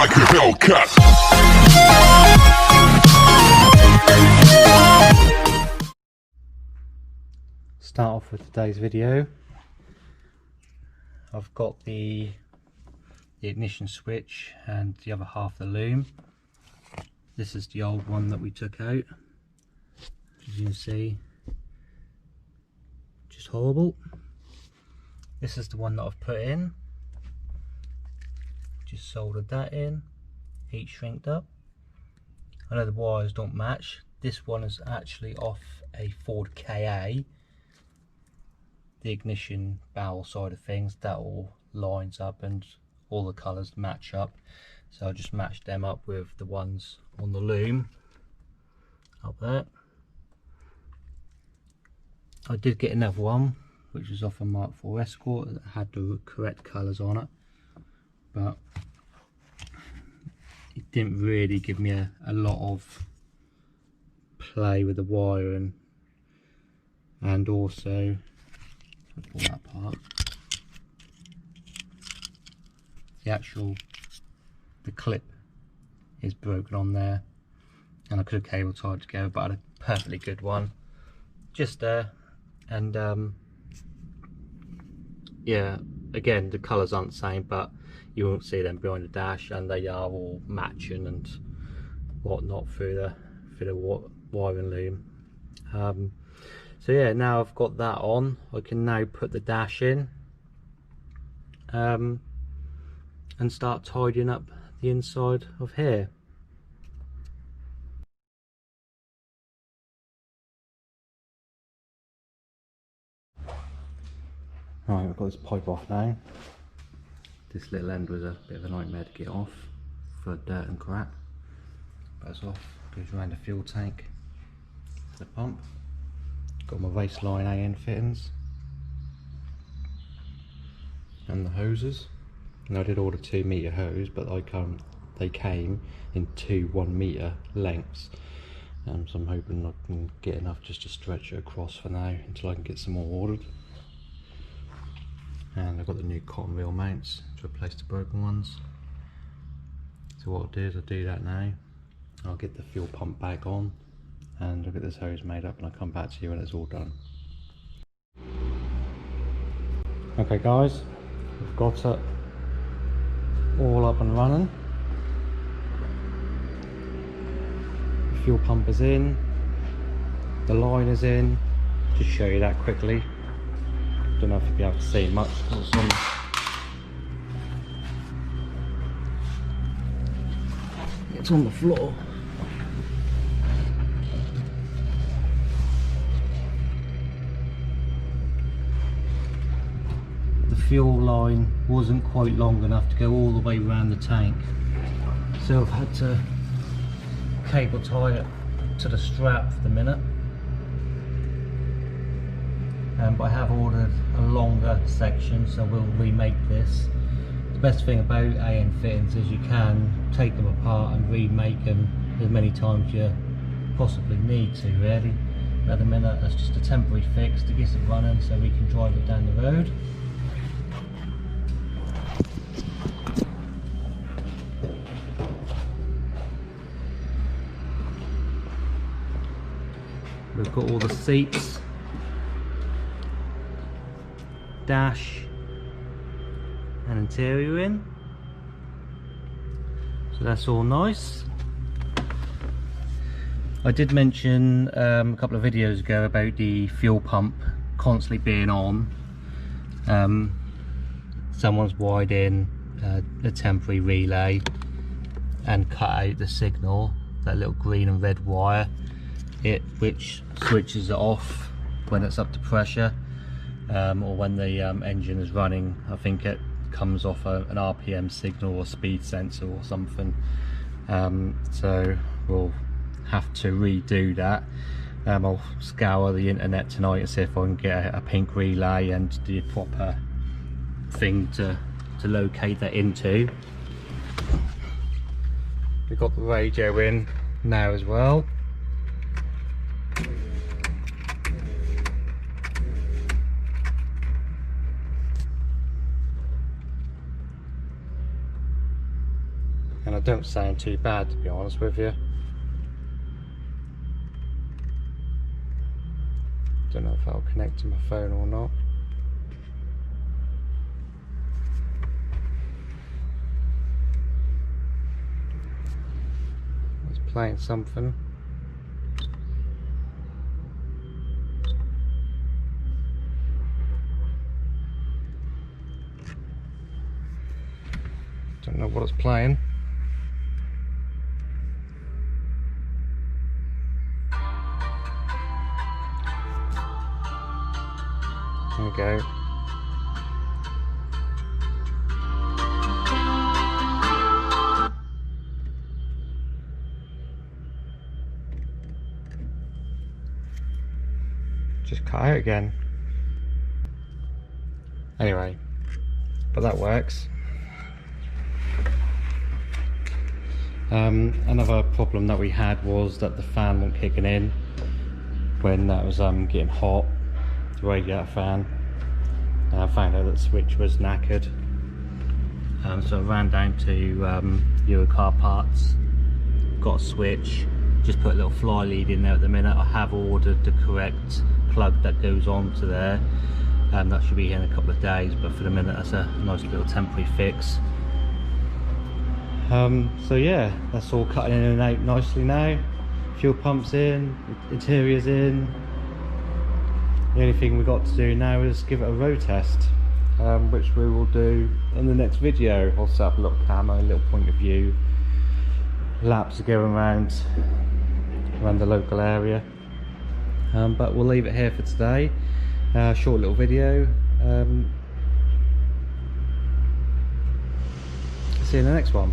like a Hellcat. Start off with today's video. I've got the ignition switch and the other half of the loom. This is the old one that we took out. As you can see, just horrible. This is the one that I've put in. Just soldered that in, heat shrinked up. I know the wires don't match. This one is actually off a Ford KA. The ignition barrel side of things, that all lines up and all the colours match up. So I just matched them up with the ones on the loom up there. I did get another one which was off a Mark IV Escort that had the correct colours on it, but it didn't really give me a lot of play with the wiring. And also, I'll pull that apart, the clip is broken on there, and I could have cable tied together, but I had a perfectly good one just there. And yeah, again, the colours aren't the same, but you won't see them behind the dash, and they are all matching and whatnot through the wiring loom. So yeah, now I've got that on, I can now put the dash in and start tidying up the inside of here. Right, I've got this pipe off now. This little end was a bit of a nightmare to get off for dirt and crap. But it's off, goes around the fuel tank to the pump. Got my waistline AN fittings and the hoses. And I did order 2 metre hose, but they came in 2 1 metre lengths. So I'm hoping I can get enough just to stretch it across for now until I can get some more ordered. And I've got the new cotton reel mounts to replace the broken ones. So what I'll do is I'll do that now. I'll get the fuel pump back on and I'll get this hose made up, and I'll come back to you when it's all done. Okay guys, we've got it all up and running. The fuel pump is in, the line is in. Just show you that quickly. Don't know if you'll be able to see much. It's on the floor. The fuel line wasn't quite long enough to go all the way around the tank, so I've had to cable tie it to the strap for the minute. But I have ordered a longer section, so we'll remake this. The best thing about AN fittings is you can take them apart and remake them as many times you possibly need to, really. At the minute that's just a temporary fix to get it running so we can drive it down the road. We've got all the seats, dash and interior in, so that's all nice. I did mention a couple of videos ago about the fuel pump constantly being on. Someone's wired in a temporary relay and cut out the signal, that little green and red wire, which switches it off when it's up to pressure. Or when the engine is running. I think it comes off an RPM signal or speed sensor or something. So we'll have to redo that. I'll scour the internet tonight and see if I can get a pink relay and the proper thing to locate that into. We've got the radio in now as well. and I don't sound too bad, to be honest with you. Don't know if I'll connect to my phone or not. It's playing something. Don't know what it's playing. There we go. Just cut out again. Anyway, but that works. Another problem that we had was that the fan wasn't kicking in when that was getting hot, the radiator fan. And I found out that the switch was knackered. So I ran down to Eurocar Parts, got a switch, just put a little fly lead in there at the minute. I have ordered the correct plug that goes on to there. That should be here in a couple of days, but for the minute that's a nice little temporary fix. So yeah, that's all cutting in and out nicely now. Fuel pump's in, interior's in. The only thing we've got to do now is give it a road test, which we will do in the next video. I'll set up a little camera, a little point of view, laps going around the local area. But we'll leave it here for today. Short little video. See you in the next one.